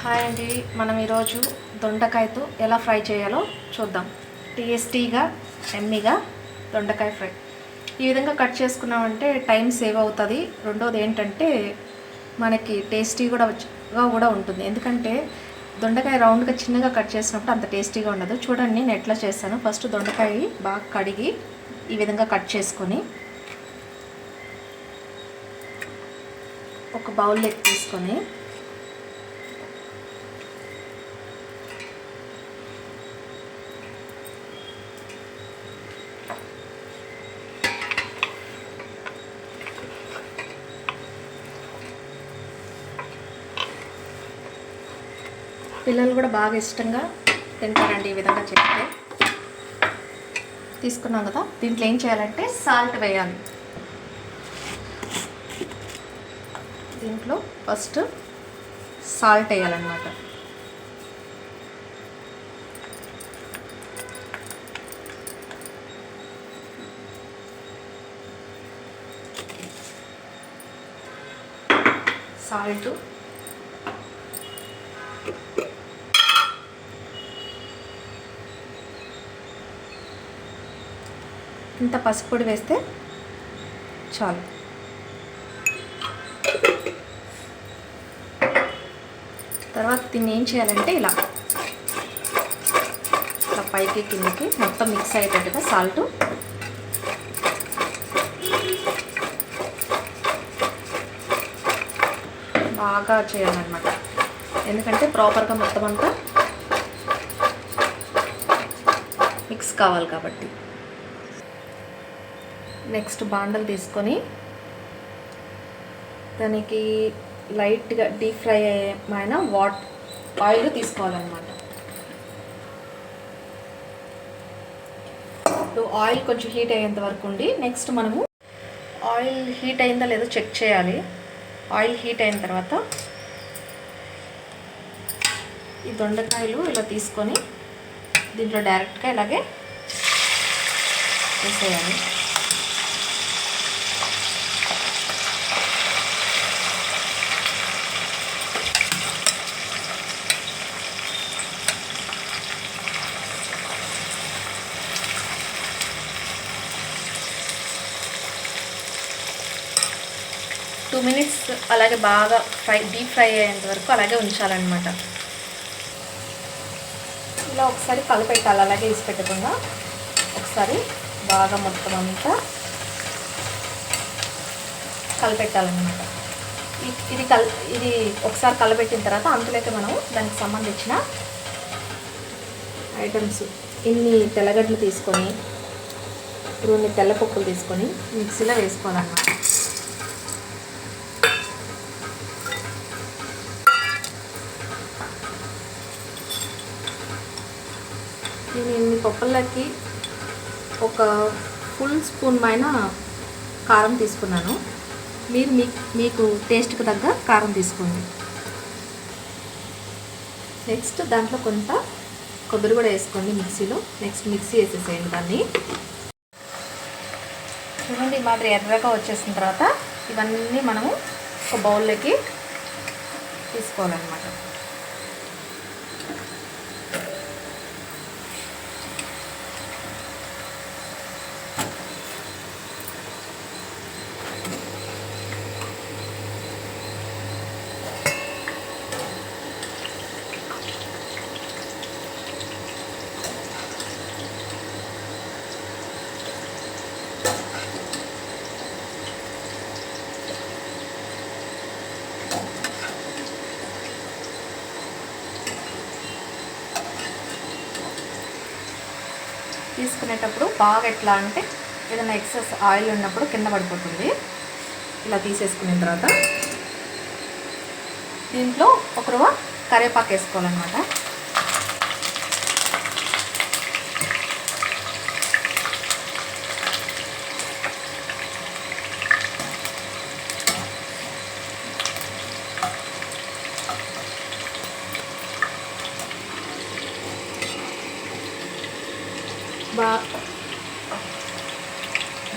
Hi అండి, మనం ఈరోజు దొండకాయతో ఎలా ఫ్రై చేయాలో చూద్దాం. టేస్టీగా ఎమ్మీగా దొండకాయ ఫ్రై ఈ విధంగా కట్ చేసుకున్నామంటే టైం సేవ్ అవుతుంది. రెండోది ఏంటంటే మనకి టేస్టీగా కూడా ఉంటుంది. ఎందుకంటే దొండకాయ రౌండ్గా చిన్నగా కట్ చేసినప్పుడు అంత టేస్టీగా ఉండదు. చూడండి నేను ఎట్లా చేస్తాను. ఫస్ట్ దొండకాయ బాగా కడిగి ఈ విధంగా కట్ చేసుకొని ఒక బౌల్లోకి తీసుకొని పిల్లలు కూడా బాగా ఇష్టంగా తింటారండి. ఈ విధంగా చెప్తే తీసుకున్నాం కదా, దీంట్లో ఏం చేయాలంటే సాల్ట్ వేయాలి. దీంట్లో ఫస్ట్ సాల్ట్ వేయాలన్నమాట. సాల్ట్, ఇంత పసుపు పొడి వేస్తే చాలు. తర్వాత దీన్ని ఏం చేయాలంటే ఇలా పైకి కిందకి మొత్తం మిక్స్ అయ్యేటట్టుగా సాల్ట్ బాగా చేయాలన్నమాట. ఎందుకంటే ప్రాపర్గా మొత్తం అంతా మిక్స్ కావాలి కాబట్టి. నెక్స్ట్ బాండలు తీసుకొని దానికి లైట్గా డీప్ ఫ్రై అయిన ఆయిల్ తీసుకోవాలన్నమాట. ఇప్పుడు ఆయిల్ కొంచెం హీట్ అయ్యేంత వరకు ఉండి నెక్స్ట్ మనము ఆయిల్ హీట్ అయిందా లేదో చెక్ చేయాలి. ఆయిల్ హీట్ అయిన తర్వాత ఈ దొండకాయలు ఇలా తీసుకొని దీంట్లో డైరెక్ట్గా ఇలాగే వేసేయాలి. టూ మినిట్స్ అలాగే బాగా డీప్ ఫ్రై అయ్యేంత వరకు అలాగే ఉంచాలన్నమాట. ఇలా ఒకసారి కలిపెట్టాలి. అలాగే వేసి పెట్టకుండా ఒకసారి బాగా మొత్తం అంతా కలిపెట్టాలన్నమాట. ఇది ఒకసారి కలిపెట్టిన తర్వాత అందులోకి మనం దానికి సంబంధించిన ఐటమ్స్ ఇన్ని తెల్లగడ్డలు తీసుకొని ఇన్ని తెల్లపప్పులు తీసుకొని మిక్సీలో వేసుకోవాలన్నమాట. నేను ఇన్ని పప్పులకి ఒక ఫుల్ స్పూన్ పైన కారం తీసుకున్నాను. మీరు మీకు టేస్ట్కి తగ్గ కారం తీసుకోండి. నెక్స్ట్ దాంట్లో కొంత కొబ్బరి కూడా వేసుకోండి మిక్సీలో. నెక్స్ట్ మిక్సీ వేసేసేయండి దాన్ని. చూడండి ఈ మాదిరి ఎర్రగా వచ్చేసిన తర్వాత ఇవన్నీ మనము ఒక బౌల్లోకి తీసుకోవాలన్నమాట. తీసుకునేటప్పుడు బాగా ఎట్లా అంటే ఏదైనా ఎక్సెస్ ఆయిల్ ఉన్నప్పుడు కింద పడిపోతుంది. ఇలా తీసేసుకున్న తర్వాత దీంట్లో ఒక రవ్వ కరివేపాకు వేసుకోవాలన్నమాట.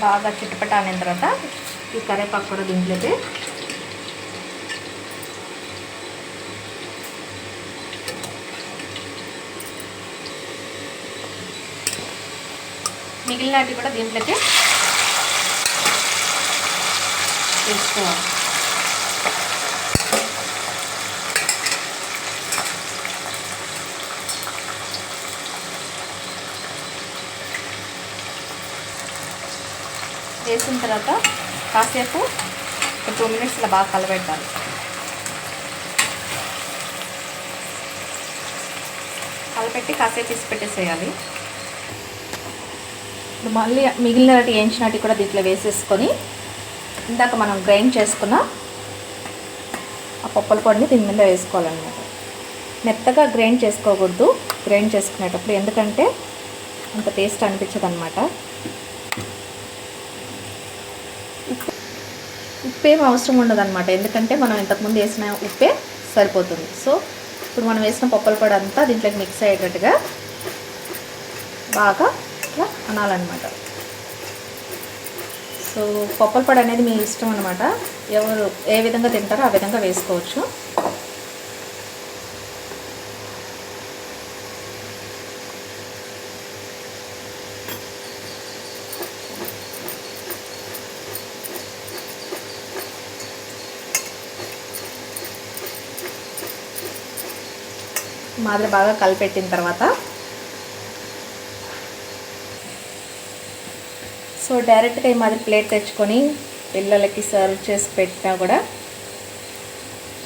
బాగా చిటపట అయిన తర్వాత ఈ కరివేపాకు కూడా దీంట్లోకి మిగిలినవి కూడా దీంట్లోకి వేసుకోవాలి. వేసిన తర్వాత కాసేపు ఒక 2 minutes ఇలా బాగా కలబెట్టాలి. కలపెట్టి కాసేపు తీసి పెట్టేసేయాలి. ఇప్పుడు మళ్ళీ మిగిలినటి వేయించినట్టు కూడా దీంట్లో వేసేసుకొని ఇందాక మనం గ్రైండ్ చేసుకున్న ఆ పప్పుల పొడిని దీని మీద వేసుకోవాలన్నమాట. మెత్తగా గ్రైండ్ చేసుకోకూడదు గ్రైండ్ చేసుకునేటప్పుడు, ఎందుకంటే అంత టేస్ట్ అనిపించదు అనమాట. ఉప్పు ఏం అవసరం ఉండదు అనమాట, ఎందుకంటే మనం ఇంతకుముందు వేసిన ఉప్పే సరిపోతుంది. సో ఇప్పుడు మనం వేసిన పప్పుల పొడి అంతా దీంట్లోకి మిక్స్ అయ్యేటట్టుగా బాగా ఇట్లా అనాలన్నమాట. సో పప్పుల పొడి అనేది మీ ఇష్టం అనమాట, ఎవరు ఏ విధంగా తింటారో ఆ విధంగా వేసుకోవచ్చు. మాదిరి బాగా కలిపెట్టిన తర్వాత సో డైరెక్ట్గా ఈ మాదిరి ప్లేట్ తెచ్చుకొని పిల్లలకి సర్వ్ చేసి పెట్టినా కూడా,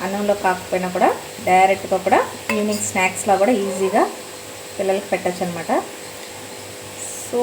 అన్నంలో కాకపోయినా కూడా డైరెక్ట్గా కూడా ఈవినింగ్ స్నాక్స్లో కూడా ఈజీగా పిల్లలకి పెట్టచ్చు అనమాట. సో